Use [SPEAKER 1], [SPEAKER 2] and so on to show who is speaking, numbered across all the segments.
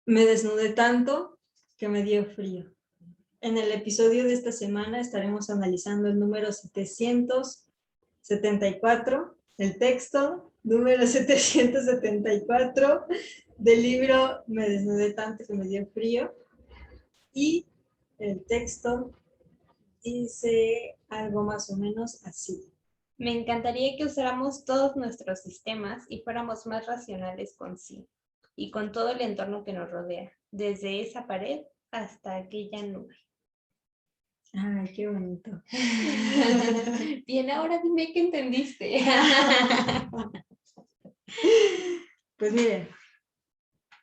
[SPEAKER 1] Me desnudé tanto que me dio frío. En el episodio de esta semana estaremos analizando el número 774, el texto número 774 del libro Me desnudé tanto que me dio frío. Y el texto dice algo más o menos así.
[SPEAKER 2] Me encantaría que usáramos todos nuestros sistemas y fuéramos más racionales con sí y con todo el entorno que nos rodea, desde esa pared hasta aquella nube.
[SPEAKER 1] Ay, qué bonito.
[SPEAKER 2] Bien, ahora dime qué entendiste.
[SPEAKER 1] Pues miren,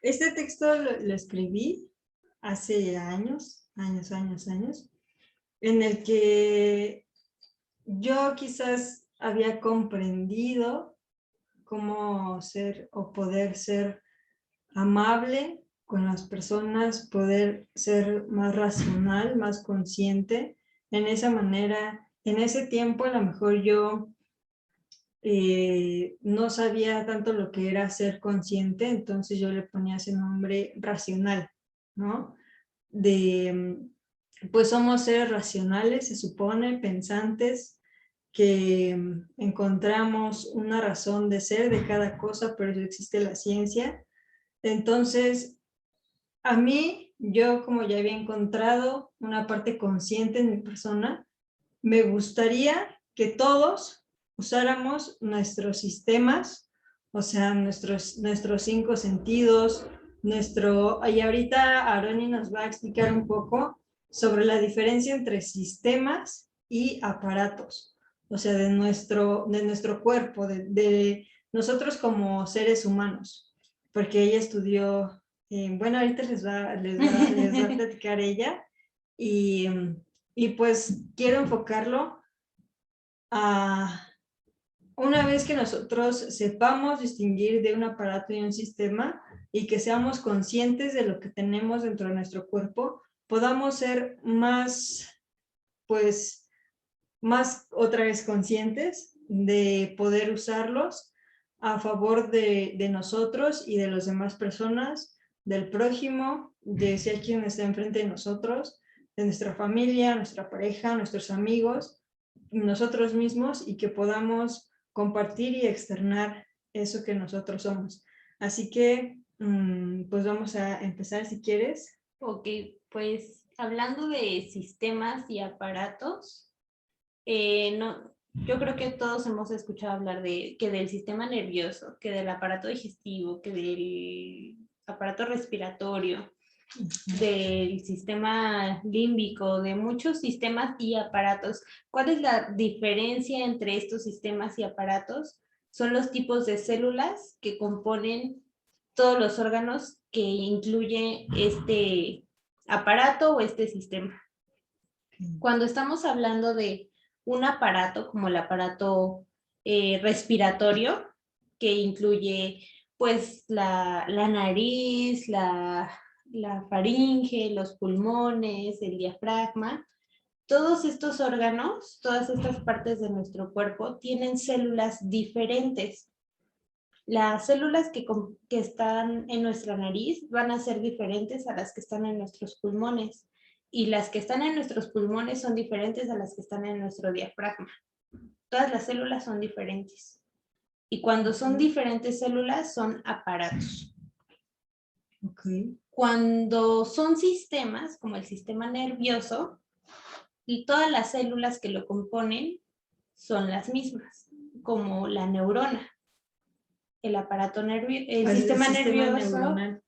[SPEAKER 1] este texto lo escribí hace años, en el que yo quizás había comprendido cómo ser o poder ser amable con las personas, poder ser más racional, más consciente. En esa manera, en ese tiempo a lo mejor yo no sabía tanto lo que era ser consciente, entonces yo le ponía ese nombre racional, ¿no? Pues somos seres racionales, se supone, pensantes, que encontramos una razón de ser de cada cosa, pero eso existe la ciencia. Entonces, a mí, yo como ya había encontrado una parte consciente en mi persona, me gustaría que todos usáramos nuestros sistemas, o sea, nuestros 5 sentidos, y ahorita Aroni nos va a explicar un poco sobre la diferencia entre sistemas y aparatos, o sea, de nuestro cuerpo, de nosotros como seres humanos, porque ella estudió, bueno, ahorita les va a platicar ella, y pues quiero enfocarlo a una vez que nosotros sepamos distinguir de un aparato y un sistema y que seamos conscientes de lo que tenemos dentro de nuestro cuerpo, podamos ser más, pues, más otra vez conscientes de poder usarlos a favor de nosotros y de las demás personas, del prójimo, de si hay quien está enfrente de nosotros, de nuestra familia, nuestra pareja, nuestros amigos, nosotros mismos, y que podamos compartir y externar eso que nosotros somos. Así que, pues vamos a empezar si quieres.
[SPEAKER 2] Ok, pues hablando de sistemas y aparatos, no, yo creo que todos hemos escuchado hablar que del sistema nervioso, que del aparato digestivo, que del aparato respiratorio, del sistema límbico, de muchos sistemas y aparatos. ¿Cuál es la diferencia entre estos sistemas y aparatos? Son los tipos de células que componen todos los órganos que incluye este aparato o este sistema. Cuando estamos hablando de un aparato como el aparato respiratorio, que incluye pues la nariz, la faringe, los pulmones, el diafragma, todos estos órganos, todas estas partes de nuestro cuerpo tienen células diferentes. Las células que están en nuestra nariz van a ser diferentes a las que están en nuestros pulmones, y las que están en nuestros pulmones son diferentes a las que están en nuestro diafragma. Todas las células son diferentes. Y cuando son diferentes células, son aparatos.
[SPEAKER 1] Okay.
[SPEAKER 2] Cuando son sistemas, como el sistema nervioso, y todas las células que lo componen son las mismas, como la neurona. El aparato nervioso, el sistema nervioso
[SPEAKER 1] neuronal.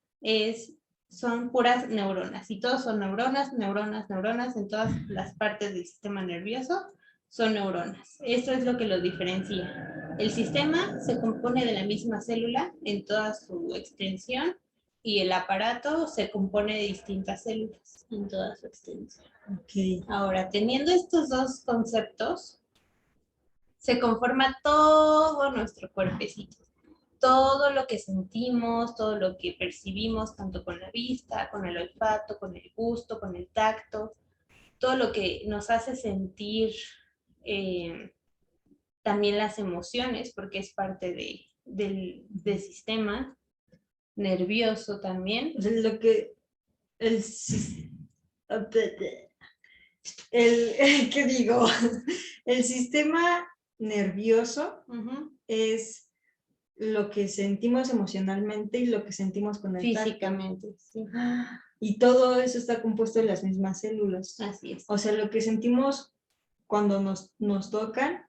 [SPEAKER 2] son puras neuronas, y todos son neuronas, neuronas, neuronas, en todas las partes del sistema nervioso son neuronas. Esto es lo que lo diferencia. El sistema se compone de la misma célula en toda su extensión, y el aparato se compone de distintas células en toda su extensión.
[SPEAKER 1] Okay.
[SPEAKER 2] Ahora, teniendo estos dos conceptos, se conforma todo nuestro cuerpecito. Todo lo que sentimos, todo lo que percibimos, tanto con la vista, con el olfato, con el gusto, con el tacto, todo lo que nos hace sentir, también las emociones, porque es parte del sistema, nervioso también.
[SPEAKER 1] O sea, lo que el, ¿qué digo? El sistema nervioso es lo que sentimos emocionalmente y lo que sentimos con el tacto.
[SPEAKER 2] Físicamente, sí.
[SPEAKER 1] Y todo eso está compuesto de las mismas células.
[SPEAKER 2] Así es.
[SPEAKER 1] O sea, lo que sentimos cuando nos tocan,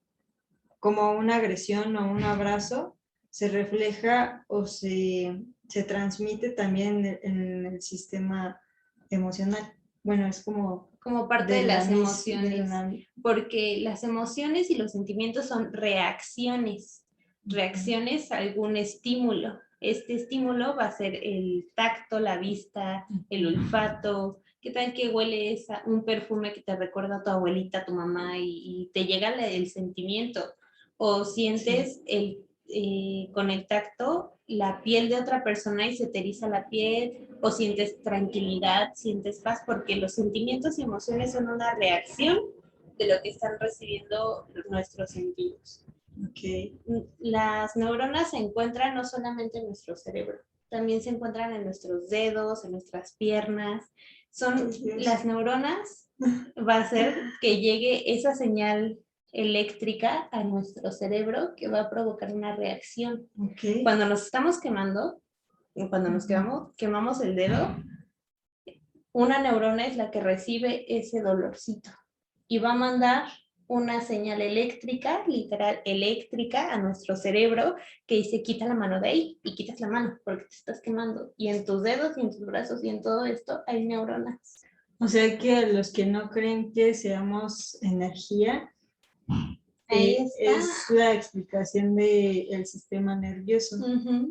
[SPEAKER 1] como una agresión o un abrazo, se refleja o se transmite también en el sistema emocional. Bueno, es como
[SPEAKER 2] parte de las emociones,
[SPEAKER 1] de
[SPEAKER 2] porque las emociones y los sentimientos son reacciones a algún estímulo. Este estímulo va a ser el tacto, la vista, el olfato. ¿Qué tal que hueles a un perfume que te recuerda a tu abuelita, a tu mamá y te llega el sentimiento? O sientes con el tacto la piel de otra persona y se te eriza la piel, o sientes tranquilidad, sientes paz, porque los sentimientos y emociones son una reacción de lo que están recibiendo nuestros sentidos.
[SPEAKER 1] Okay.
[SPEAKER 2] Las neuronas se encuentran no solamente en nuestro cerebro, también se encuentran en nuestros dedos, en nuestras piernas. Son las neuronas, va a hacer que llegue esa señal eléctrica a nuestro cerebro que va a provocar una reacción.
[SPEAKER 1] Okay.
[SPEAKER 2] Cuando nos estamos quemando, cuando nos quemamos el dedo, una neurona es la que recibe ese dolorcito y va a mandar una señal eléctrica, literal eléctrica, a nuestro cerebro que dice quita la mano de ahí, y quitas la mano porque te estás quemando. Y en tus dedos y en tus brazos y en todo esto hay neuronas.
[SPEAKER 1] O sea que a los que no creen que seamos energía,
[SPEAKER 2] ahí está.
[SPEAKER 1] Es la explicación del sistema nervioso,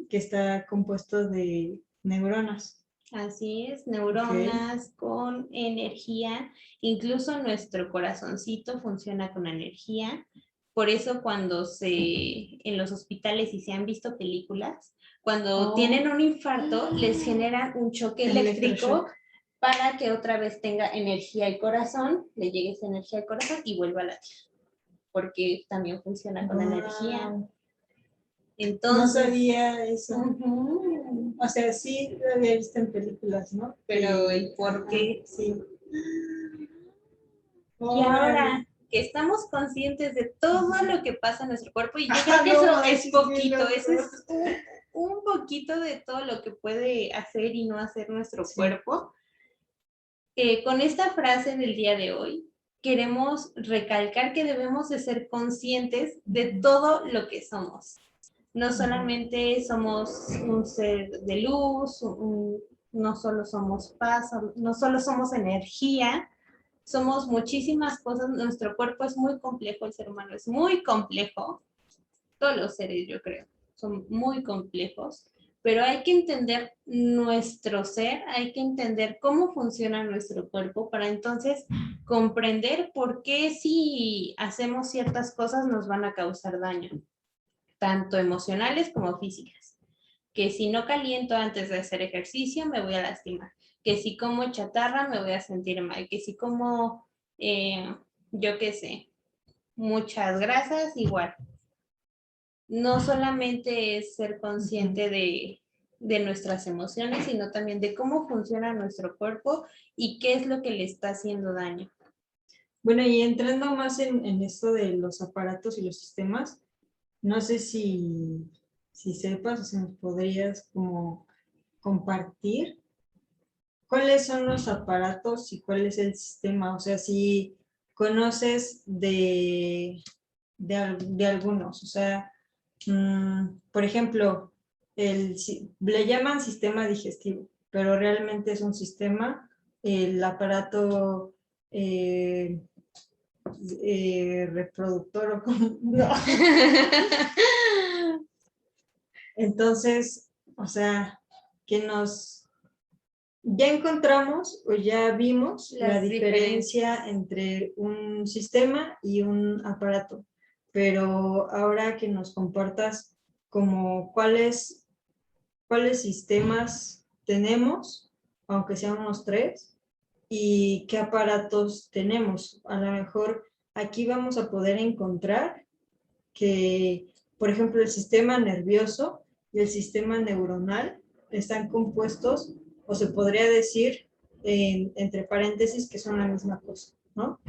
[SPEAKER 1] que está compuesto de neuronas.
[SPEAKER 2] Así es, neuronas con energía, incluso nuestro corazoncito funciona con energía. Por eso cuando en los hospitales, y se han visto películas, cuando tienen un infarto, les generan un choque eléctrico para que otra vez tenga energía el corazón, le llegue esa energía al corazón y vuelva a latir, porque también funciona con energía. Entonces,
[SPEAKER 1] no sabía eso. O sea, sí lo había visto en películas, ¿no?
[SPEAKER 2] Pero el por qué.
[SPEAKER 1] Sí.
[SPEAKER 2] Y ahora que estamos conscientes de todo lo que pasa en nuestro cuerpo, y yo creo que eso es poquito, eso es un poquito de todo lo que puede hacer y no hacer nuestro cuerpo. Con esta frase del día de hoy, queremos recalcar que debemos de ser conscientes de todo lo que somos. No solamente somos un ser de luz, no solo somos paz, no solo somos energía, somos muchísimas cosas. Nuestro cuerpo es muy complejo, el ser humano es muy complejo. Todos los seres, yo creo, son muy complejos, pero hay que entender nuestro ser, hay que entender cómo funciona nuestro cuerpo para entonces comprender por qué si hacemos ciertas cosas nos van a causar daño, tanto emocionales como físicas. Que si no caliento antes de hacer ejercicio me voy a lastimar, que si como chatarra me voy a sentir mal, que si como, yo qué sé, muchas grasas, igual. No solamente es ser consciente de nuestras emociones, sino también de cómo funciona nuestro cuerpo y qué es lo que le está haciendo daño.
[SPEAKER 1] Bueno, y entrando más en esto de los aparatos y los sistemas, no sé si sepas o si nos podrías como compartir cuáles son los aparatos y cuál es el sistema. O sea, si conoces de algunos. O sea, por ejemplo, le llaman sistema digestivo, pero realmente es un sistema, el aparato reproductor o como, no. Entonces, o sea, que ya encontramos o ya vimos la diferencia entre un sistema y un aparato, pero ahora que nos compartas como cuáles sistemas tenemos, aunque sean unos 3, y qué aparatos tenemos. A lo mejor aquí vamos a poder encontrar que, por ejemplo, el sistema nervioso y el sistema neuronal están compuestos, o se podría decir, entre paréntesis, que son la misma cosa, ¿no?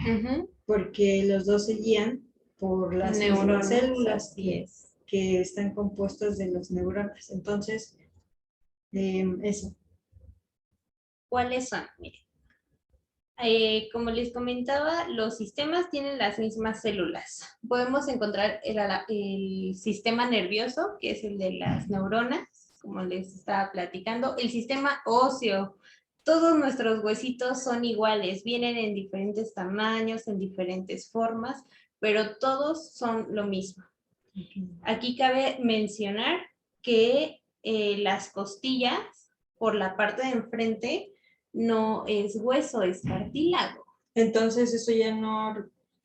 [SPEAKER 1] Porque los dos se guían por las mismas células que están compuestas de los neuronas. Entonces, eso.
[SPEAKER 2] ¿Cuáles son? Miren. Como les comentaba, los sistemas tienen las mismas células. Podemos encontrar el sistema nervioso, que es el de las neuronas, como les estaba platicando. El sistema óseo. Todos nuestros huesitos son iguales, vienen en diferentes tamaños, en diferentes formas, pero todos son lo mismo. Aquí cabe mencionar que las costillas, por la parte de enfrente, no es hueso, es cartílago.
[SPEAKER 1] Entonces, ¿eso ya no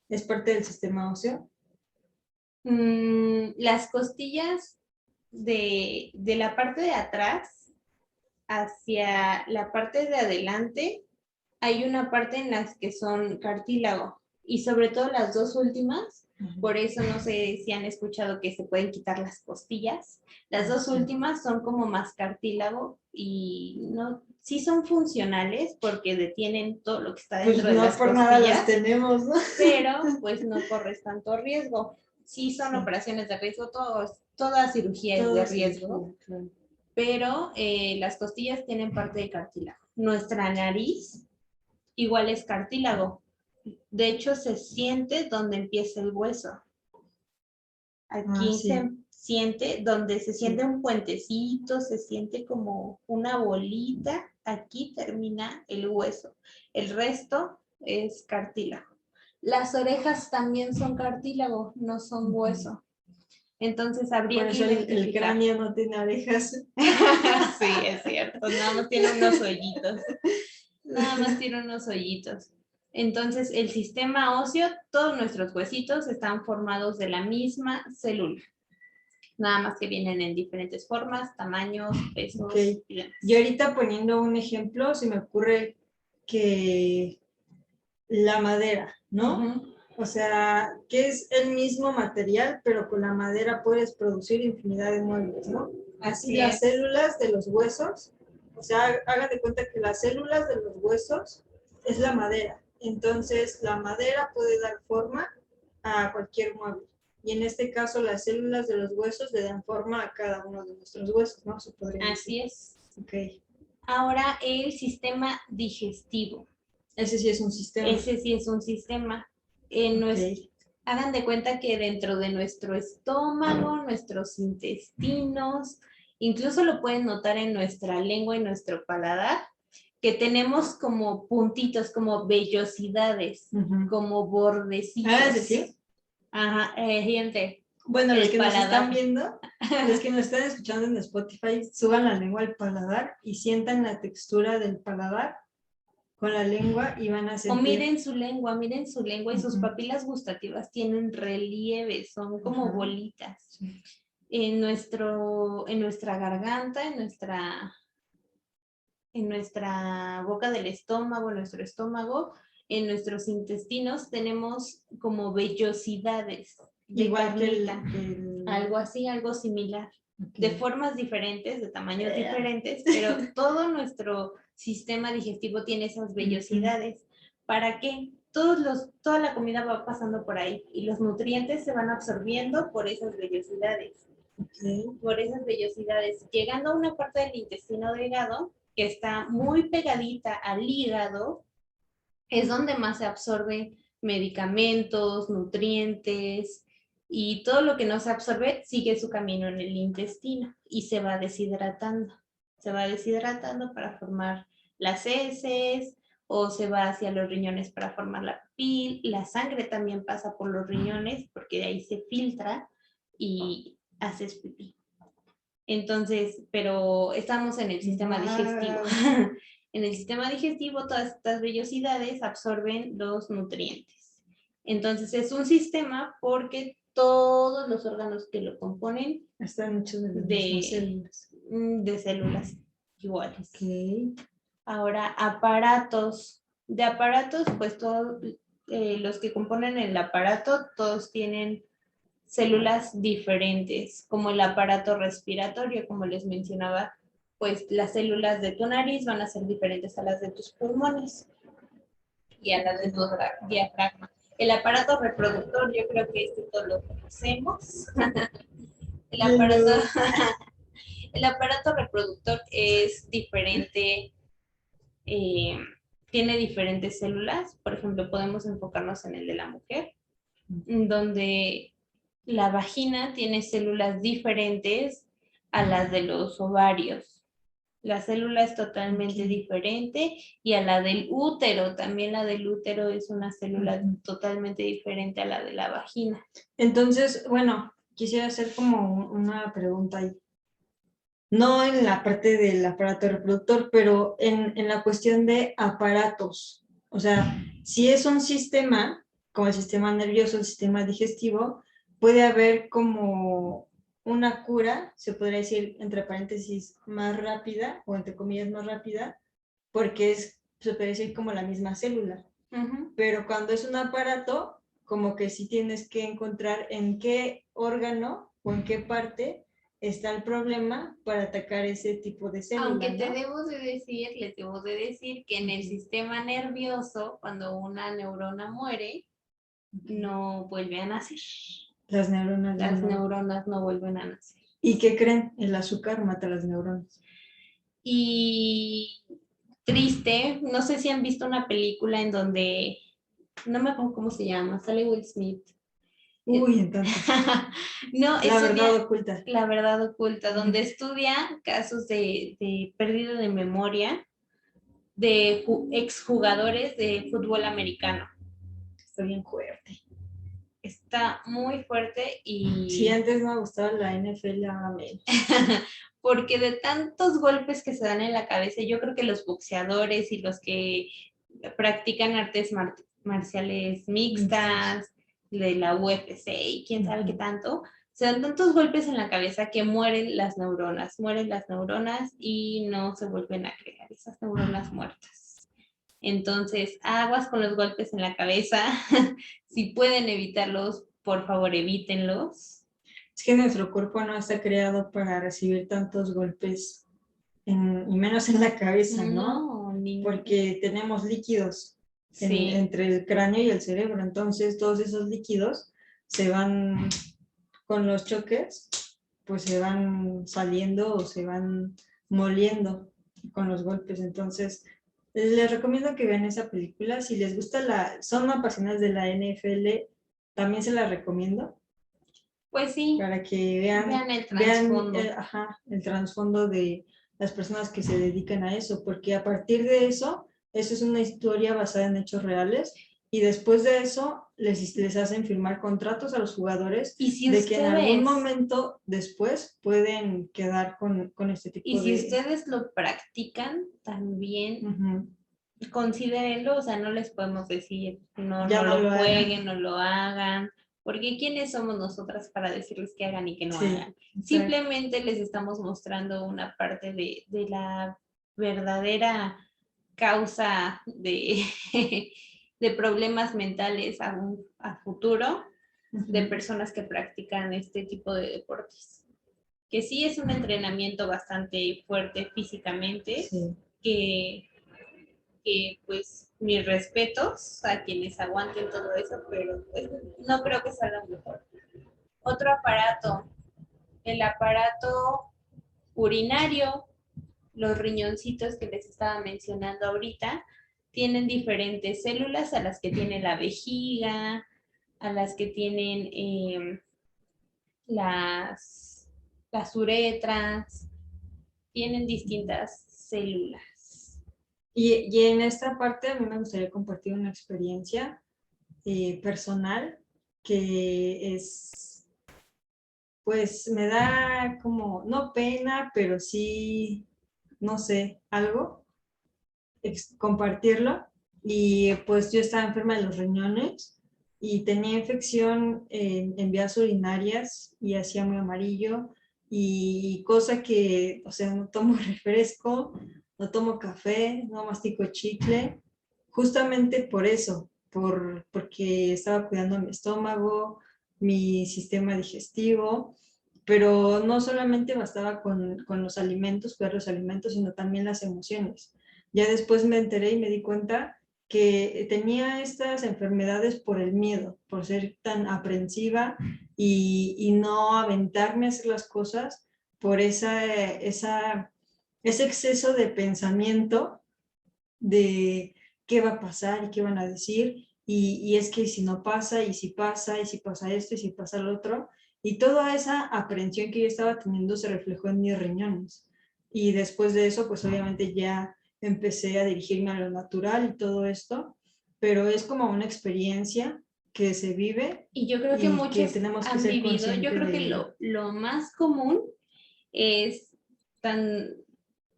[SPEAKER 1] es parte del sistema óseo?
[SPEAKER 2] Las costillas de la parte de atrás hacia la parte de adelante, hay una parte en las que son cartílago, y sobre todo las dos últimas, por eso no sé si han escuchado que se pueden quitar las costillas. Las dos últimas son como más cartílago y no, sí son funcionales porque detienen todo lo que está dentro de las costillas. Pues no por nada las tenemos, ¿no? Pero pues no corres tanto riesgo. Sí son operaciones de riesgo, toda cirugía es de riesgo. Claro. Pero las costillas tienen parte de cartílago. Nuestra nariz igual es cartílago. De hecho, se siente donde empieza el hueso. Aquí se siente, donde se siente un puentecito, se siente como una bolita. Aquí termina el hueso. El resto es cartílago. Las orejas también son cartílago, no son hueso. Entonces habría que identificar.
[SPEAKER 1] El cráneo no tiene orejas.
[SPEAKER 2] Sí, es cierto. Nada más tiene unos hoyitos. Nada más tiene unos hoyitos. Entonces, el sistema óseo, todos nuestros huesitos están formados de la misma célula. Nada más que vienen en diferentes formas, tamaños, pesos y demás.
[SPEAKER 1] Y ahorita poniendo un ejemplo, se me ocurre que la madera, ¿no? O sea, que es el mismo material, pero con la madera puedes producir infinidad de muebles, ¿no? Así las células de los huesos, o sea, hagan de cuenta que las células de los huesos es la madera. Entonces, la madera puede dar forma a cualquier mueble. Y en este caso, las células de los huesos le dan forma a cada uno de nuestros huesos, ¿no? Se podría decir.
[SPEAKER 2] Así es.
[SPEAKER 1] Ok.
[SPEAKER 2] Ahora, el sistema digestivo.
[SPEAKER 1] Ese sí es un sistema.
[SPEAKER 2] Ese sí es un sistema. Hagan de cuenta que dentro de nuestro estómago, nuestros intestinos, incluso lo pueden notar en nuestra lengua y nuestro paladar, que tenemos como puntitos, como vellosidades, como bordecitos.
[SPEAKER 1] Ah, ¿sí?
[SPEAKER 2] Ajá, gente.
[SPEAKER 1] Bueno, los que nos están viendo, los que nos están escuchando en Spotify, suban la lengua al paladar y sientan la textura del paladar con la lengua y van a sentir.
[SPEAKER 2] O miren su lengua y sus papilas gustativas tienen relieve, son como bolitas. Sí. En nuestra garganta, en nuestra boca del estómago, en nuestro estómago, en nuestros intestinos tenemos como vellosidades de carnita, algo así, algo similar, de formas diferentes, de tamaños diferentes, pero todo nuestro sistema digestivo tiene esas vellosidades. ¿Para qué? Toda la comida va pasando por ahí y los nutrientes se van absorbiendo por esas vellosidades. Por esas vellosidades, llegando a una parte del intestino delgado que está muy pegadita al hígado, es donde más se absorben medicamentos, nutrientes, y todo lo que no se absorbe sigue su camino en el intestino y se va deshidratando. Se va deshidratando para formar las heces o se va hacia los riñones para formar la pipí. La sangre también pasa por los riñones porque de ahí se filtra y haces pipí. Entonces, pero estamos en el sistema digestivo. En el sistema digestivo, todas estas vellosidades absorben los nutrientes. Entonces, es un sistema porque todos los órganos que lo componen
[SPEAKER 1] están hechos de
[SPEAKER 2] células iguales.
[SPEAKER 1] Okay.
[SPEAKER 2] Ahora, aparatos. De aparatos, pues todos los que componen el aparato, todos tienen células diferentes, como el aparato respiratorio, como les mencionaba, pues las células de tu nariz van a ser diferentes a las de tus pulmones y a las de tu diafragma. El aparato reproductor, yo creo que todos lo conocemos. El aparato, el aparato reproductor es diferente, tiene diferentes células. Por ejemplo, podemos enfocarnos en el de la mujer, donde la vagina tiene células diferentes a las de los ovarios. La célula es totalmente diferente y a la del útero, también la del útero es una célula totalmente diferente a la de la vagina.
[SPEAKER 1] Entonces, bueno, quisiera hacer como una pregunta ahí. No en la parte del aparato reproductor, pero en la cuestión de aparatos. O sea, si es un sistema, como el sistema nervioso, el sistema digestivo, puede haber como una cura, se podría decir entre paréntesis, más rápida, o entre comillas más rápida, porque se puede decir como la misma célula. Pero cuando es un aparato, como que sí tienes que encontrar en qué órgano o en qué parte está el problema para atacar ese tipo de célula,
[SPEAKER 2] Aunque
[SPEAKER 1] ¿no?
[SPEAKER 2] les debo de decir que en el sistema nervioso, cuando una neurona muere, no vuelve a nacer.
[SPEAKER 1] Las
[SPEAKER 2] neuronas no vuelven a nacer.
[SPEAKER 1] ¿Y qué creen? El azúcar mata las neuronas.
[SPEAKER 2] Y triste, no sé si han visto una película en donde, no me acuerdo cómo se llama, sale Will Smith.
[SPEAKER 1] Uy, entonces.
[SPEAKER 2] No,
[SPEAKER 1] la verdad oculta.
[SPEAKER 2] La verdad oculta, donde estudia casos de pérdida de memoria de exjugadores de fútbol americano.
[SPEAKER 1] Está bien fuerte.
[SPEAKER 2] Está muy fuerte y...
[SPEAKER 1] Si antes no me gustaba la NFL, ahora menos.
[SPEAKER 2] Porque de tantos golpes que se dan en la cabeza, yo creo que los boxeadores y los que practican artes marciales mixtas, de la UFC y quién sabe qué tanto, se dan tantos golpes en la cabeza que mueren las neuronas y no se vuelven a crear esas neuronas muertas. Entonces, aguas con los golpes en la cabeza. Si pueden evitarlos, por favor, evítenlos.
[SPEAKER 1] Es que nuestro cuerpo no está creado para recibir tantos golpes, y menos en la cabeza, ¿no? Porque tenemos líquidos entre el cráneo y el cerebro, entonces todos esos líquidos se van con los choques, pues se van saliendo o se van moliendo con los golpes. Entonces, les recomiendo que vean esa película. Si les gusta son apasionadas de la NFL, también se la recomiendo.
[SPEAKER 2] Pues sí.
[SPEAKER 1] Para que vean
[SPEAKER 2] el trasfondo.
[SPEAKER 1] El trasfondo de las personas que se dedican a eso, porque a partir de eso es una historia basada en hechos reales. Y después de eso, les hacen firmar contratos a los jugadores de que en algún momento después pueden quedar con este tipo de...
[SPEAKER 2] Y si ustedes lo practican, también considérenlo, o sea, no les podemos decir no lo jueguen, no lo hagan, porque ¿quiénes somos nosotras para decirles que hagan y que no hagan? Simplemente les estamos mostrando una parte de la verdadera causa de problemas mentales a futuro de personas que practican este tipo de deportes. Que sí es un entrenamiento bastante fuerte físicamente, que pues mis respetos a quienes aguanten todo eso, pero pues, no creo que salga mejor. Otro aparato, el aparato urinario, los riñoncitos que les estaba mencionando ahorita, tienen diferentes células a las que tiene la vejiga, a las que tienen las uretras, tienen distintas células.
[SPEAKER 1] Y en esta parte a mí me gustaría compartir una experiencia personal que es, pues me da como, no pena, pero sí, no sé, algo, compartirlo. Y pues yo estaba enferma de los riñones y tenía infección en vías urinarias y hacía muy amarillo y cosa que, o sea, no tomo refresco, no tomo café, no mastico chicle, justamente por eso, porque estaba cuidando mi estómago, mi sistema digestivo pero no solamente bastaba con los alimentos, cuidar los alimentos, sino también las emociones. Ya después me enteré y me di cuenta que tenía estas enfermedades por el miedo, por ser tan aprensiva y no aventarme a hacer las cosas por ese exceso de pensamiento de qué va a pasar y qué van a decir, y es que si no pasa, y si pasa, y si pasa esto, y si pasa lo otro, y toda esa aprensión que yo estaba teniendo se reflejó en mis riñones. Y después de eso, pues obviamente ya empecé a dirigirme a lo natural y todo esto, pero es como una experiencia que se vive
[SPEAKER 2] Y yo creo que
[SPEAKER 1] y que
[SPEAKER 2] muchos
[SPEAKER 1] tenemos que
[SPEAKER 2] han
[SPEAKER 1] ser
[SPEAKER 2] vivido, yo
[SPEAKER 1] conscientes
[SPEAKER 2] creo
[SPEAKER 1] de
[SPEAKER 2] que
[SPEAKER 1] ello.
[SPEAKER 2] lo más común es tan,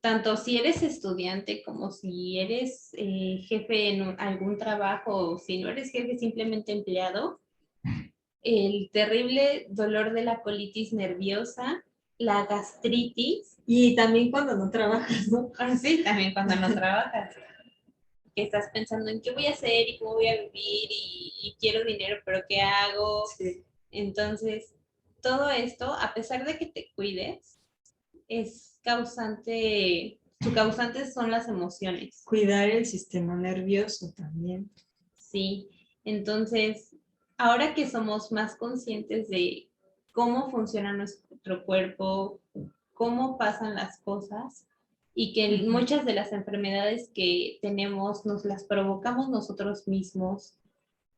[SPEAKER 2] tanto si eres estudiante como si eres jefe en algún trabajo o si no eres jefe, simplemente empleado, el terrible dolor de la colitis nerviosa, la gastritis.
[SPEAKER 1] Y también cuando no trabajas, ¿no?
[SPEAKER 2] Sí, también cuando no trabajas, que estás pensando en qué voy a hacer y cómo voy a vivir y quiero dinero, pero ¿qué hago?
[SPEAKER 1] Sí.
[SPEAKER 2] Entonces, todo esto, a pesar de que te cuides, es causante, su causante son las emociones.
[SPEAKER 1] Cuidar el sistema nervioso también.
[SPEAKER 2] Sí, entonces, ahora que somos más conscientes de cómo funciona nuestro cuerpo, cómo pasan las cosas y que muchas de las enfermedades que tenemos nos las provocamos nosotros mismos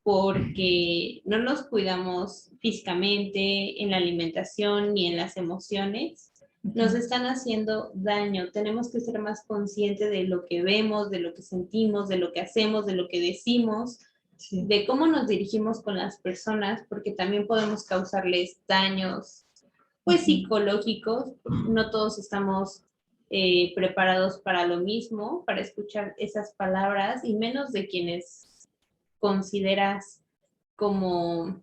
[SPEAKER 2] porque no nos cuidamos físicamente, en la alimentación ni en las emociones, nos están haciendo daño. Tenemos que ser más conscientes de lo que vemos, de lo que sentimos, de lo que hacemos, de lo que decimos,
[SPEAKER 1] Sí.
[SPEAKER 2] de cómo nos dirigimos con las personas, porque también podemos causarles daños, pues psicológicos. No todos estamos preparados para lo mismo, para escuchar esas palabras, y menos de quienes consideras como,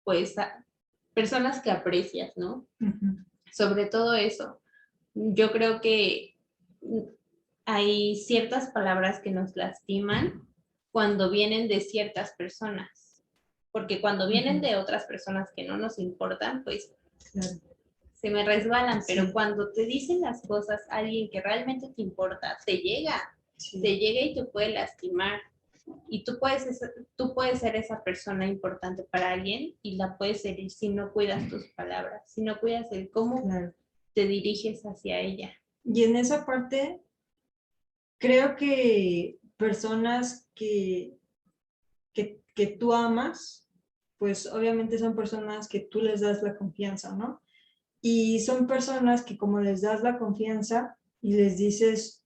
[SPEAKER 2] pues, personas que aprecias, ¿no? Sobre todo eso. Yo creo que hay ciertas palabras que nos lastiman cuando vienen de ciertas personas, porque cuando vienen de otras personas que no nos importan, pues
[SPEAKER 1] Claro.
[SPEAKER 2] se me resbalan,
[SPEAKER 1] Sí.
[SPEAKER 2] pero cuando te dicen las cosas alguien que realmente te importa,
[SPEAKER 1] Sí.
[SPEAKER 2] te llega y te puede lastimar. Y tú puedes ser esa persona importante para alguien y la puedes herir si no cuidas tus palabras, si no cuidas el cómo
[SPEAKER 1] Claro.
[SPEAKER 2] te diriges hacia ella.
[SPEAKER 1] Y en esa parte, creo que personas que tú amas, pues obviamente son personas que tú les das la confianza, ¿no? Y son personas que como les das la confianza y les dices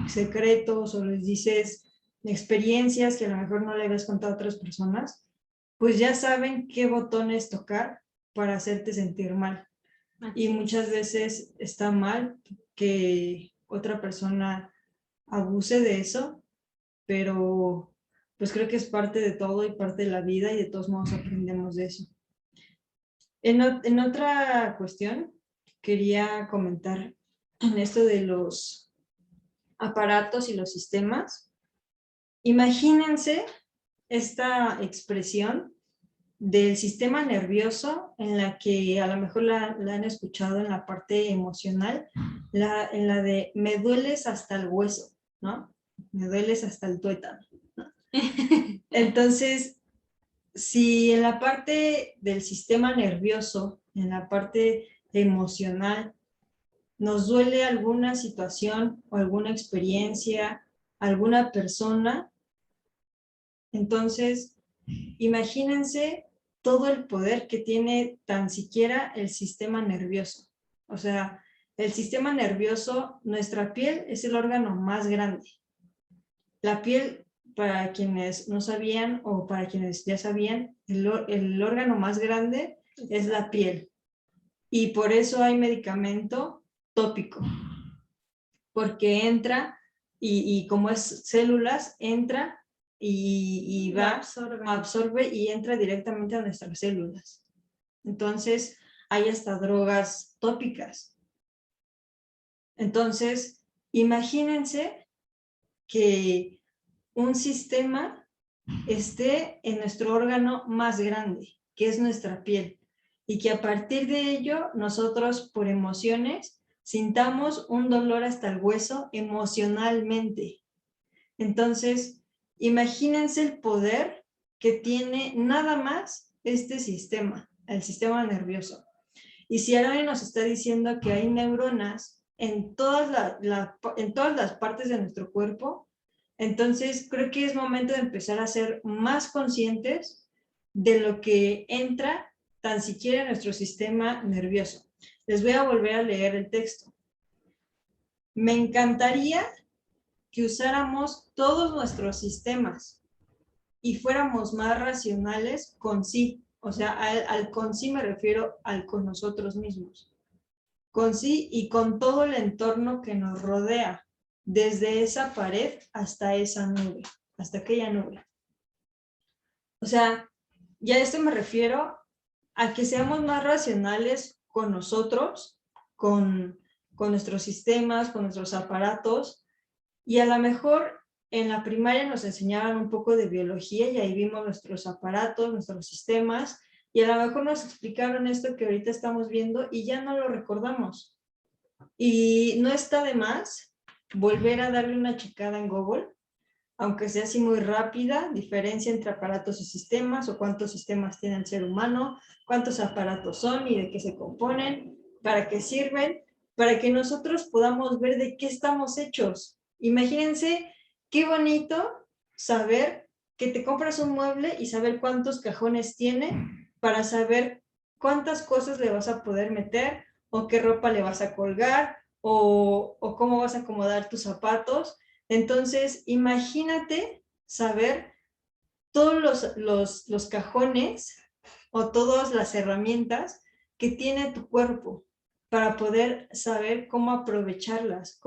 [SPEAKER 1] secretos o les dices experiencias que a lo mejor no le habías contado a otras personas, pues ya saben qué botones tocar para hacerte sentir mal. Y muchas veces está mal que otra persona abuse de eso, pero pues creo que es parte de todo y parte de la vida y de todos modos aprendemos de eso. En otra cuestión, quería comentar en esto de los aparatos y los sistemas. Imagínense esta expresión del sistema nervioso en la que a lo mejor la han escuchado en la parte emocional, en la de me dueles hasta el hueso, ¿no? Me dueles hasta el tuétano, ¿no? Entonces, si en la parte del sistema nervioso, en la parte emocional, nos duele alguna situación o alguna experiencia, alguna persona, entonces imagínense todo el poder que tiene tan siquiera el sistema nervioso. O sea, el sistema nervioso, nuestra piel es el órgano más grande. La piel, para quienes no sabían o para quienes ya sabían, el órgano más grande es la piel. Y por eso hay medicamento tópico, porque entra y como es células, entra y va, absorbe y entra directamente a nuestras células. Entonces, hay hasta drogas tópicas. Entonces, imagínense que un sistema esté en nuestro órgano más grande, que es nuestra piel. y que a partir de ello nosotros por emociones sintamos un dolor hasta el hueso emocionalmente. Entonces, imagínense el poder que tiene nada más este sistema, el sistema nervioso. Y si alguien nos está diciendo que hay neuronas en todas, en todas las partes de nuestro cuerpo, entonces creo que es momento de empezar a ser más conscientes de lo que entra tan siquiera en nuestro sistema nervioso. Les voy a volver a leer el texto. Me encantaría que usáramos todos nuestros sistemas y fuéramos más racionales con sí. O sea, al con sí me refiero al con nosotros mismos. Con sí y con todo el entorno que nos rodea, desde esa pared hasta esa nube, hasta aquella nube. O sea, ya a esto me refiero a que seamos más racionales con nosotros, con nuestros sistemas, con nuestros aparatos, y a lo mejor en la primaria nos enseñaban un poco de biología y ahí vimos nuestros aparatos, nuestros sistemas, y a lo mejor nos explicaron esto que ahorita estamos viendo y ya no lo recordamos. Y no está de más volver a darle una checada en Google, aunque sea así muy rápida, diferencia entre aparatos y sistemas, o cuántos sistemas tiene el ser humano, cuántos aparatos son y de qué se componen, para qué sirven, para que nosotros podamos ver de qué estamos hechos. Imagínense qué bonito saber que te compras un mueble y saber cuántos cajones tiene para saber cuántas cosas le vas a poder meter o qué ropa le vas a colgar o cómo vas a acomodar tus zapatos. Entonces, imagínate saber todos los cajones o todas las herramientas que tiene tu cuerpo para poder saber cómo aprovecharlas,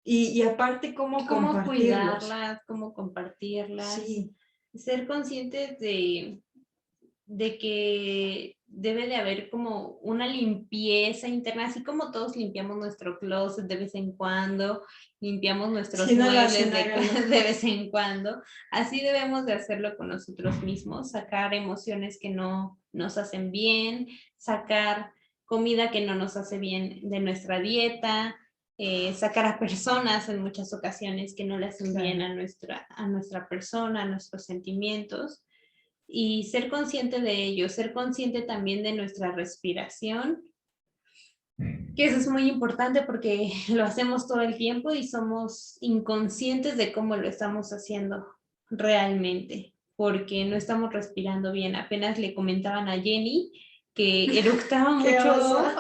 [SPEAKER 1] y aparte cómo
[SPEAKER 2] cuidarlas, cómo compartirlas,
[SPEAKER 1] sí.
[SPEAKER 2] Ser conscientes de que debe de haber como una limpieza interna, así como todos limpiamos nuestro closet de vez en cuando, limpiamos nuestros muebles de vez en cuando, así debemos de hacerlo con nosotros mismos, sacar emociones que no nos hacen bien, sacar comida que no nos hace bien de nuestra dieta, sacar a personas en muchas ocasiones que no le hacen bien a nuestra persona, a nuestros sentimientos, y ser consciente de ello, ser consciente también de nuestra respiración, que eso es muy importante porque lo hacemos todo el tiempo y somos inconscientes de cómo lo estamos haciendo realmente, porque no estamos respirando bien. Apenas le comentaban a Jenny que eructaba mucho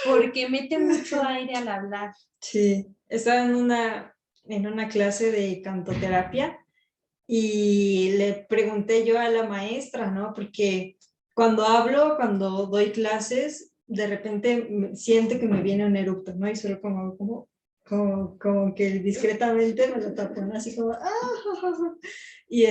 [SPEAKER 2] porque mete mucho aire al hablar.
[SPEAKER 1] Sí, estaba en una clase de cantoterapia y le pregunté yo a la maestra, ¿no? Porque cuando hablo, cuando doy clases, de repente siento que me viene un eructo, ¿no? Y solo como que discretamente me lo tapo, ¿no? Así como, ¡ah! Y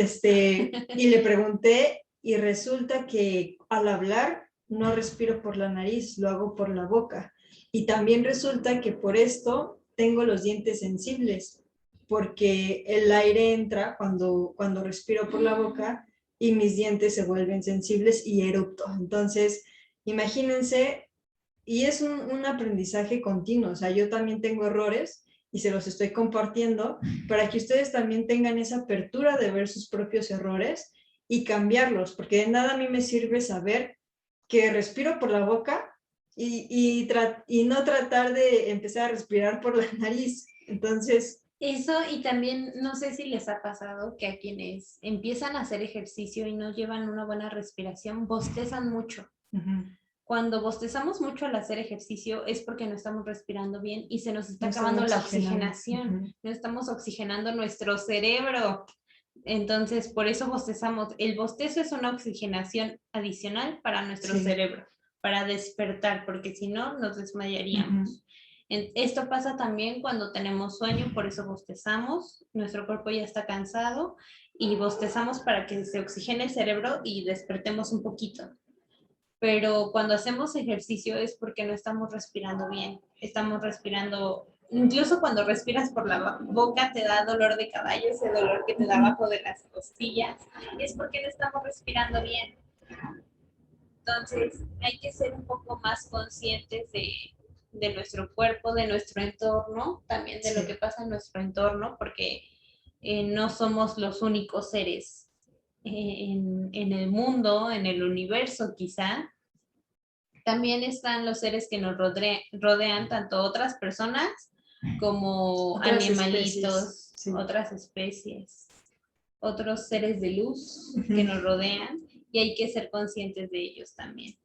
[SPEAKER 1] le pregunté y resulta que al hablar no respiro por la nariz, lo hago por la boca. Y también resulta que por esto tengo los dientes sensibles, porque el aire entra cuando respiro por la boca y mis dientes se vuelven sensibles y eructo. Entonces, imagínense, y es un aprendizaje continuo, o sea, yo también tengo errores y se los estoy compartiendo para que ustedes también tengan esa apertura de ver sus propios errores y cambiarlos, porque de nada a mí me sirve saber que respiro por la boca y no tratar de empezar a respirar por la nariz. Entonces,
[SPEAKER 2] eso, y también no sé si les ha pasado que a quienes empiezan a hacer ejercicio y no llevan una buena respiración, bostezan mucho. Cuando bostezamos mucho al hacer ejercicio es porque no estamos respirando bien y se nos está acabando la oxigenación. No estamos oxigenando nuestro cerebro. Entonces, por eso bostezamos. El bostezo es una oxigenación adicional para nuestro cerebro, para despertar, porque si no, nos desmayaríamos. Esto pasa también cuando tenemos sueño, por eso bostezamos. Nuestro cuerpo ya está cansado y bostezamos para que se oxigene el cerebro y despertemos un poquito. Pero cuando hacemos ejercicio es porque no estamos respirando bien. Estamos respirando, incluso cuando respiras por la boca te da dolor de caballo, ese dolor que te da abajo de las costillas, es porque no estamos respirando bien. Entonces, hay que ser un poco más conscientes de nuestro cuerpo, de nuestro entorno, también de lo que
[SPEAKER 1] Sí,
[SPEAKER 2] pasa en nuestro entorno, porque no somos los únicos seres en el mundo, en el universo quizá. También están los seres que nos rodean, tanto otras personas como
[SPEAKER 1] otras especies,
[SPEAKER 2] animalitos,
[SPEAKER 1] sí.
[SPEAKER 2] otras especies, otros seres de luz que
[SPEAKER 1] Ujú.
[SPEAKER 2] nos rodean, y hay que ser conscientes de ellos también.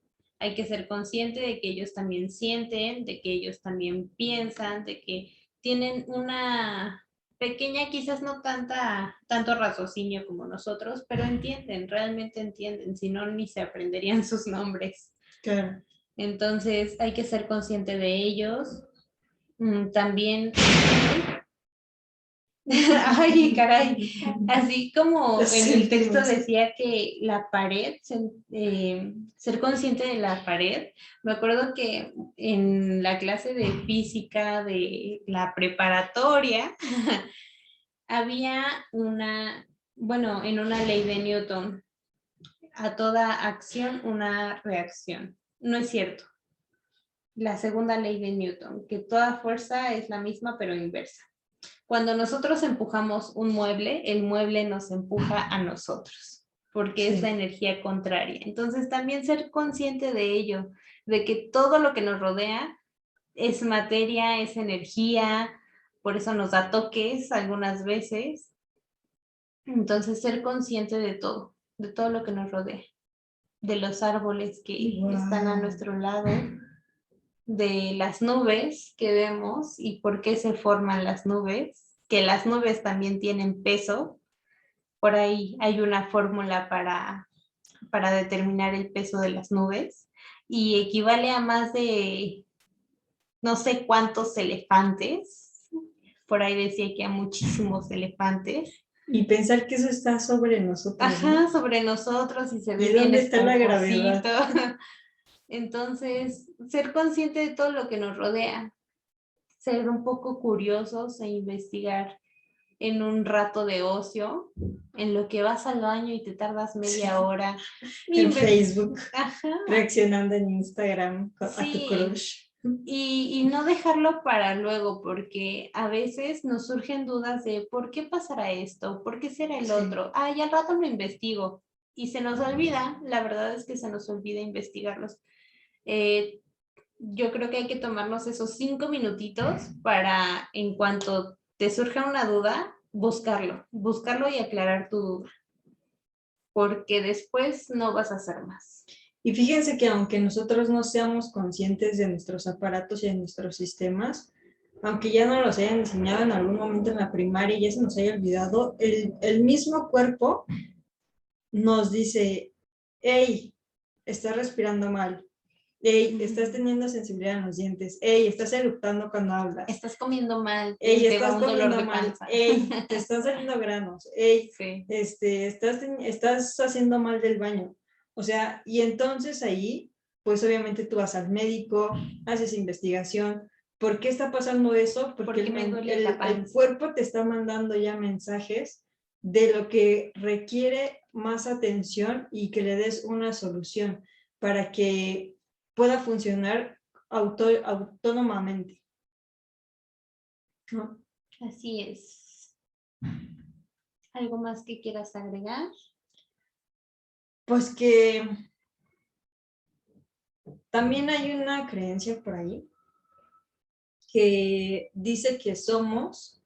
[SPEAKER 2] Hay que ser consciente de que ellos también sienten, de que ellos también piensan, de que tienen una pequeña, quizás no tanto raciocinio como nosotros, pero entienden, realmente entienden, si no, ni se aprenderían sus nombres.
[SPEAKER 1] Claro.
[SPEAKER 2] Entonces hay que ser consciente de ellos. También, ay, caray, así
[SPEAKER 1] Lo
[SPEAKER 2] como en el texto
[SPEAKER 1] sentimos.
[SPEAKER 2] decía que la pared, ser consciente de la pared, me acuerdo que en la clase de física de la preparatoria había bueno, en una ley de Newton, a toda acción una reacción. No es cierto. La segunda ley de Newton, que toda fuerza es la misma pero inversa. Cuando nosotros empujamos un mueble, el mueble nos empuja a nosotros, porque es la
[SPEAKER 1] Sí.
[SPEAKER 2] energía contraria. Entonces también ser consciente de ello, de que todo lo que nos rodea es materia, es energía, por eso nos da toques algunas veces. Entonces ser consciente de todo lo que nos rodea, de los árboles que están a
[SPEAKER 1] Wow.
[SPEAKER 2] nuestro lado, de las nubes que vemos y por qué se forman las nubes, que las nubes también tienen peso. Por ahí hay una fórmula para determinar el peso de las nubes y equivale a más de no sé cuántos elefantes. Por ahí decía que a muchísimos elefantes.
[SPEAKER 1] Y pensar que eso está sobre nosotros,
[SPEAKER 2] Ajá,
[SPEAKER 1] ¿no?
[SPEAKER 2] sobre nosotros y se
[SPEAKER 1] ¿Y
[SPEAKER 2] ve bien
[SPEAKER 1] dónde está la
[SPEAKER 2] esponjosito.
[SPEAKER 1] gravedad?
[SPEAKER 2] Entonces, ser consciente de todo lo que nos rodea, ser un poco curiosos e investigar en un rato de ocio, en lo que vas al baño y te tardas media
[SPEAKER 1] Sí.
[SPEAKER 2] hora.
[SPEAKER 1] En Facebook,
[SPEAKER 2] Ajá,
[SPEAKER 1] reaccionando en Instagram a tu
[SPEAKER 2] sí.
[SPEAKER 1] crush.
[SPEAKER 2] Y no dejarlo para luego, porque a veces nos surgen dudas de por qué pasará esto, por qué será el
[SPEAKER 1] Sí,
[SPEAKER 2] otro. Ay, al rato lo investigo. Y se nos olvida, la verdad es que se nos olvida investigarlos. Eh, yo creo que hay que tomarnos esos 5 minutitos para, en cuanto te surja una duda, buscarlo y aclarar tu duda, porque después no vas a hacer más.
[SPEAKER 1] y fíjense que aunque nosotros no seamos conscientes de nuestros aparatos y de nuestros sistemas, aunque ya no los hayan enseñado en algún momento en la primaria y ya se nos haya olvidado, el mismo cuerpo nos dice, hey, estás respirando mal, hey, estás teniendo sensibilidad en los dientes, hey, estás eructando cuando hablas,
[SPEAKER 2] Estás comiendo mal,
[SPEAKER 1] hey,
[SPEAKER 2] te va
[SPEAKER 1] estás
[SPEAKER 2] un dolor
[SPEAKER 1] comiendo
[SPEAKER 2] de
[SPEAKER 1] mal,
[SPEAKER 2] panza.
[SPEAKER 1] hey, te están saliendo granos, hey,
[SPEAKER 2] Sí.
[SPEAKER 1] estás haciendo mal del baño. O sea, y entonces ahí, pues obviamente tú vas al médico, haces investigación. ¿Por qué está pasando eso? Porque
[SPEAKER 2] Porque me duele la
[SPEAKER 1] el
[SPEAKER 2] panza.
[SPEAKER 1] cuerpo te está mandando ya mensajes de lo que requiere más atención y que le des una solución para que pueda funcionar autónomamente, ¿no?
[SPEAKER 2] Así es. ¿Algo más que quieras agregar?
[SPEAKER 1] Pues que también hay una creencia por ahí que dice que somos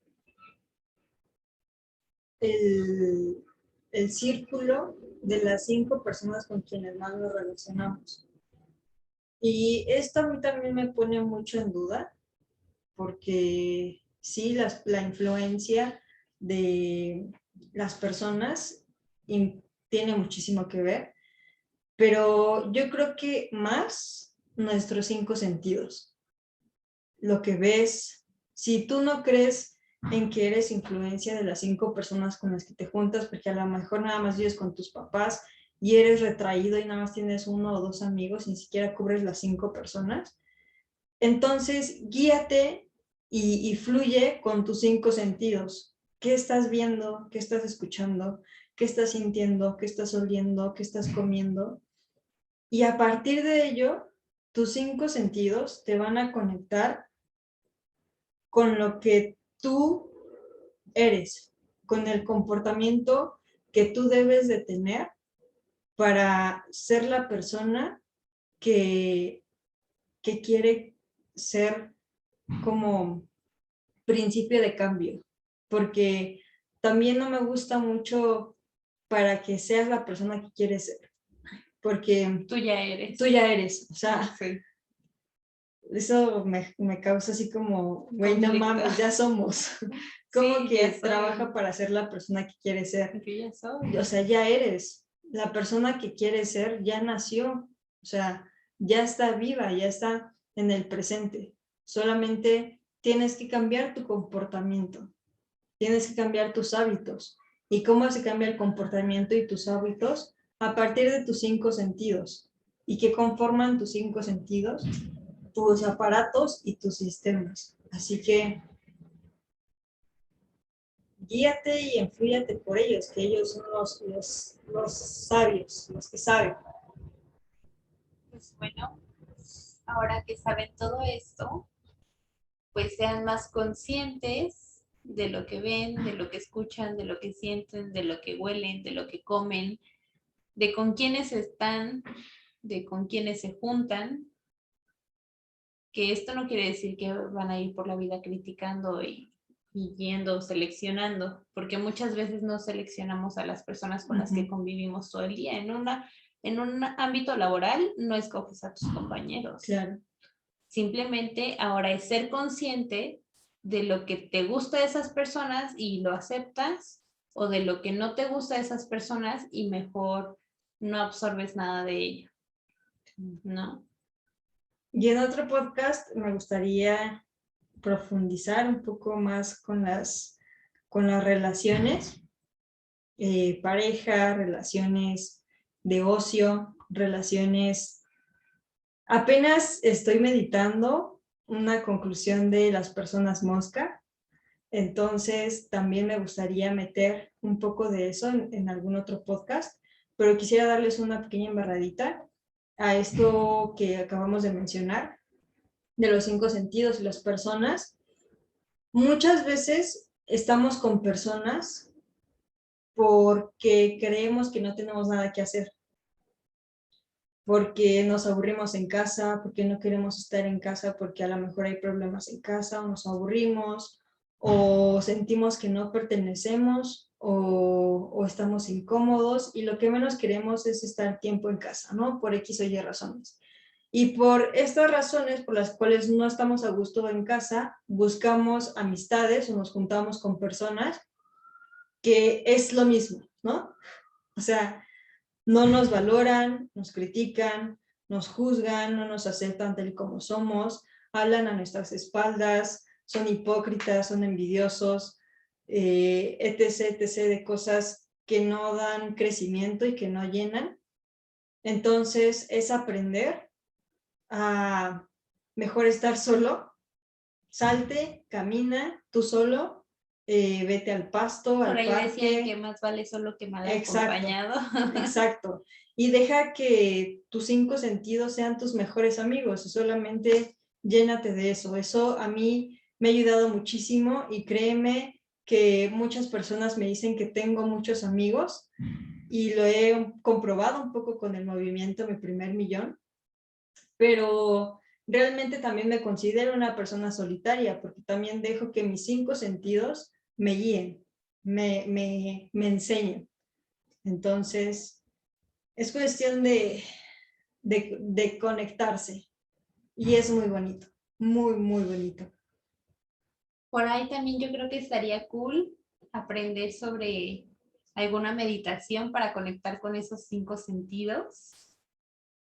[SPEAKER 1] el, el círculo de las 5 personas con quienes más nos relacionamos. Y esto a mí también me pone mucho en duda, porque sí, la influencia de las personas tiene muchísimo que ver, pero yo creo que más nuestros 5 sentidos. Lo que ves, si tú no crees en que eres influencia de las 5 personas con las que te juntas, porque a lo mejor nada más vives con tus papás y eres retraído y nada más tienes 1 o 2 amigos y ni siquiera cubres las 5 personas, entonces guíate y fluye con tus 5 sentidos. ¿Qué estás viendo? ¿Qué estás escuchando? ¿Qué estás sintiendo? ¿Qué estás oliendo? ¿Qué estás comiendo? Y a partir de ello, tus 5 sentidos te van a conectar con lo que tú eres, con el comportamiento que tú debes de tener para ser la persona que quiere ser como principio de cambio. Porque también no me gusta mucho para que seas la persona que quieres ser. Porque
[SPEAKER 2] Tú ya eres.
[SPEAKER 1] tú ya eres, o sea,
[SPEAKER 2] Sí.
[SPEAKER 1] eso me causa así como, güey, no
[SPEAKER 2] Conflicto.
[SPEAKER 1] mames, ya somos. Como
[SPEAKER 2] Sí,
[SPEAKER 1] que
[SPEAKER 2] ya soy.
[SPEAKER 1] trabaja para ser la persona que quiere ser.
[SPEAKER 2] Yo ya soy.
[SPEAKER 1] O sea, ya eres. La persona que quiere ser ya nació. O sea, ya está viva, ya está en el presente. Solamente tienes que cambiar tu comportamiento. Tienes que cambiar tus hábitos. ¿Y cómo se cambia el comportamiento y tus hábitos? A partir de tus 5 sentidos. ¿Y qué conforman tus 5 sentidos? Tus aparatos y tus sistemas. Así que guíate y enfríate por ellos, que ellos son los sabios, los que saben.
[SPEAKER 2] Pues bueno, ahora que saben todo esto, pues sean más conscientes de lo que ven, de lo que escuchan, de lo que sienten, de lo que huelen, de lo que comen, de con quiénes están, de con quiénes se juntan, que esto no quiere decir que van a ir por la vida criticando y yendo, seleccionando, porque muchas veces no seleccionamos a las personas con las que convivimos todo el día. En un ámbito laboral no escoges a tus compañeros.
[SPEAKER 1] Claro.
[SPEAKER 2] Simplemente ahora es ser consciente de lo que te gusta de esas personas y lo aceptas, o de lo que no te gusta de esas personas y mejor no absorbes nada de ello, ¿no?
[SPEAKER 1] Y en otro podcast me gustaría profundizar un poco más con las relaciones, pareja, relaciones de ocio, relaciones. Apenas estoy meditando una conclusión de las personas mosca, entonces también me gustaría meter un poco de eso en algún otro podcast, pero quisiera darles una pequeña embarradita a esto que acabamos de mencionar, de los 5 sentidos y las personas. Muchas veces estamos con personas porque creemos que no tenemos nada que hacer, porque nos aburrimos en casa, porque no queremos estar en casa, porque a lo mejor hay problemas en casa, o nos aburrimos, o sentimos que no pertenecemos, o estamos incómodos, y lo que menos queremos es estar tiempo en casa, ¿no? Por X o Y razones. Y por estas razones por las cuales no estamos a gusto en casa, buscamos amistades o nos juntamos con personas que es lo mismo, ¿no? O sea, no nos valoran, nos critican, nos juzgan, no nos aceptan tal y como somos, hablan a nuestras espaldas, son hipócritas, son envidiosos, etc., etc., de cosas que no dan crecimiento y que no llenan. Entonces, es aprender a mejor estar solo, salte, camina tú solo, vete al pasto,
[SPEAKER 2] Por
[SPEAKER 1] al
[SPEAKER 2] ahí decían que
[SPEAKER 1] parque.
[SPEAKER 2] más vale solo que mal
[SPEAKER 1] Exacto,
[SPEAKER 2] acompañado.
[SPEAKER 1] exacto. Y deja que tus 5 sentidos sean tus mejores amigos, solamente llénate de eso. Eso a mí me ha ayudado muchísimo y créeme que muchas personas me dicen que tengo muchos amigos y lo he comprobado un poco con el movimiento Mi Primer Millón, pero realmente también me considero una persona solitaria porque también dejo que mis 5 sentidos me guíen, me enseñen. Entonces, es cuestión de conectarse y es muy bonito, muy, muy bonito.
[SPEAKER 2] Por ahí también yo creo que estaría cool aprender sobre alguna meditación para conectar con esos 5 sentidos,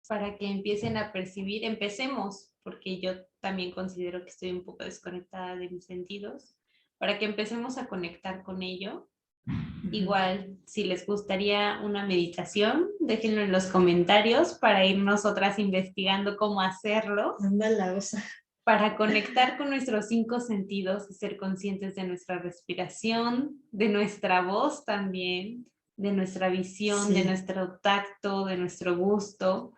[SPEAKER 2] para que empiecen a percibir, empecemos, porque yo también considero que estoy un poco desconectada de mis sentidos, para que empecemos a conectar con ello. Igual, si les gustaría una meditación, déjenlo en los comentarios para ir nosotras investigando cómo hacerlo.
[SPEAKER 1] Anda la osa.
[SPEAKER 2] Para conectar con nuestros 5 sentidos y ser conscientes de nuestra respiración, de nuestra voz también, de nuestra visión,
[SPEAKER 1] Sí.
[SPEAKER 2] de nuestro tacto, de nuestro gusto.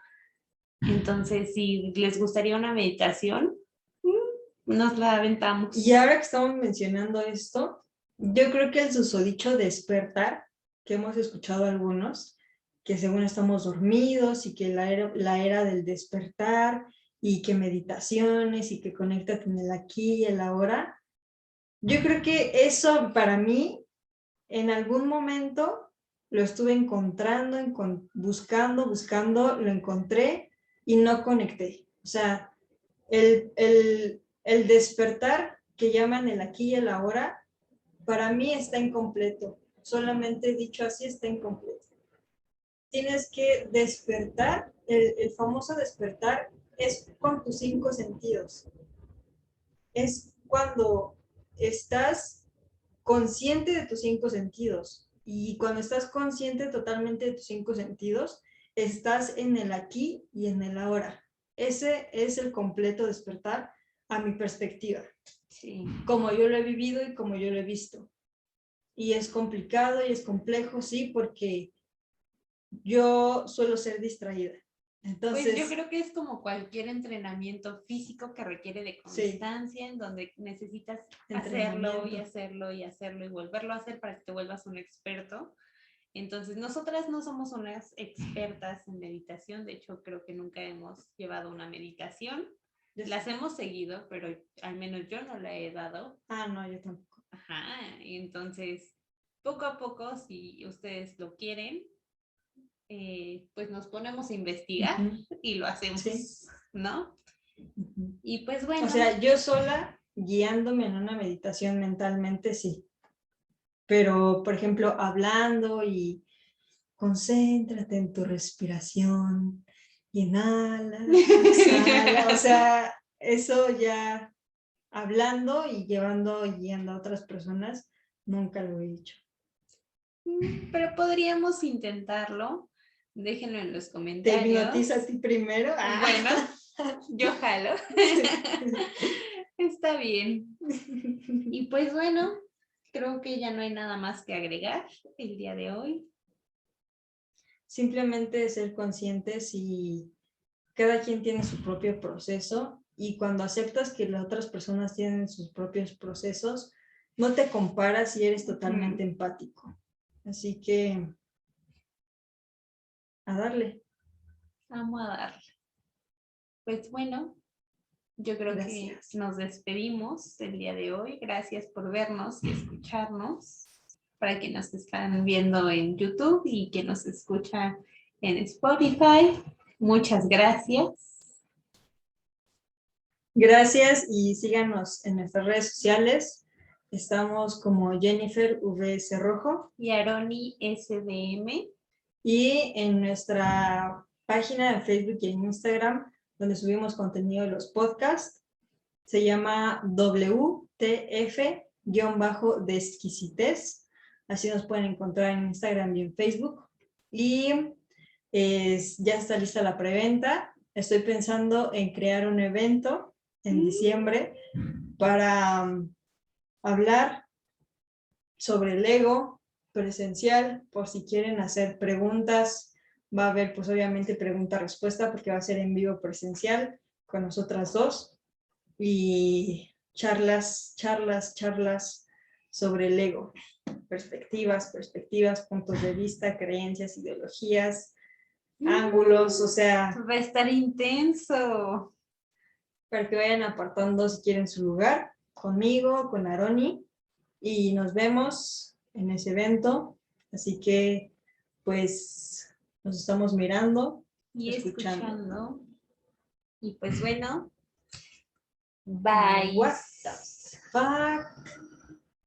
[SPEAKER 2] Entonces, si les gustaría una meditación, nos la aventamos.
[SPEAKER 1] Y ahora que estamos mencionando esto, yo creo que el susodicho despertar, que hemos escuchado algunos, que según estamos dormidos y que la era del despertar y que meditaciones y que conéctate en el aquí y el ahora, yo creo que eso para mí en algún momento lo estuve encontrando, buscando, lo encontré y no conecté. O sea, el despertar que llaman el aquí y el ahora, para mí está incompleto. Solamente dicho así está incompleto. Tienes que despertar, el famoso despertar es con tus 5 sentidos. Es cuando estás consciente de tus 5 sentidos. Y cuando estás consciente totalmente de tus 5 sentidos, estás en el aquí y en el ahora. Ese es el completo despertar a mi perspectiva.
[SPEAKER 2] Sí.
[SPEAKER 1] Como yo lo he vivido y como yo lo he visto. Y es complicado y es complejo, sí, porque yo suelo ser distraída. Entonces,
[SPEAKER 2] pues yo creo que es como cualquier entrenamiento físico que requiere de constancia, sí, en donde necesitas hacerlo y hacerlo y hacerlo y volverlo a hacer para que te vuelvas un experto. Entonces, nosotras no somos unas expertas en meditación, de hecho creo que nunca hemos llevado una meditación. Las hemos seguido, pero al menos yo no la he dado.
[SPEAKER 1] Ah, no, yo tampoco.
[SPEAKER 2] Ajá, entonces, poco a poco, si ustedes lo quieren, pues nos ponemos a investigar y lo hacemos, sí, ¿no? Y pues bueno.
[SPEAKER 1] O sea, yo sola, guiándome en una meditación mentalmente, sí. Pero, por ejemplo, hablando y concéntrate en tu respiración, y inhala, exhala, o sea, eso ya hablando y llevando y guiando a otras personas, nunca lo he hecho.
[SPEAKER 2] Pero podríamos intentarlo. Déjenlo en los comentarios.
[SPEAKER 1] ¿Te hipnotiza a ti primero?
[SPEAKER 2] Bueno, yo jalo. Está bien. Y pues bueno, creo que ya no hay nada más que agregar el día de hoy.
[SPEAKER 1] Simplemente ser conscientes y cada quien tiene su propio proceso y cuando aceptas que las otras personas tienen sus propios procesos, no te comparas y eres totalmente empático. Así que a darle.
[SPEAKER 2] Vamos a darle. Pues bueno, yo creo que nos despedimos el día de hoy. Gracias por vernos y escucharnos. Para que nos están viendo en YouTube y que nos escuchan en Spotify. Muchas gracias.
[SPEAKER 1] Gracias y síganos en nuestras redes sociales. Estamos como Jennifer VS Rojo.
[SPEAKER 2] Y Aroni SDM.
[SPEAKER 1] Y en nuestra página de Facebook y en Instagram, donde subimos contenido de los podcasts, se llama WTF-de Así nos pueden encontrar en Instagram y en Facebook. Y ya está lista la preventa. Estoy pensando en crear un evento en diciembre para hablar sobre el ego presencial, por si quieren hacer preguntas. Va a haber pues obviamente pregunta-respuesta porque va a ser en vivo presencial con nosotras dos. Y charlas sobre el ego, perspectivas, puntos de vista, creencias, ideologías, ángulos, o sea...
[SPEAKER 2] Va a estar intenso.
[SPEAKER 1] Para que vayan apartando si quieren su lugar, conmigo, con Aroni, y nos vemos en ese evento, así que pues nos estamos mirando
[SPEAKER 2] y escuchando. Y pues bueno, bye.
[SPEAKER 1] What the fuck?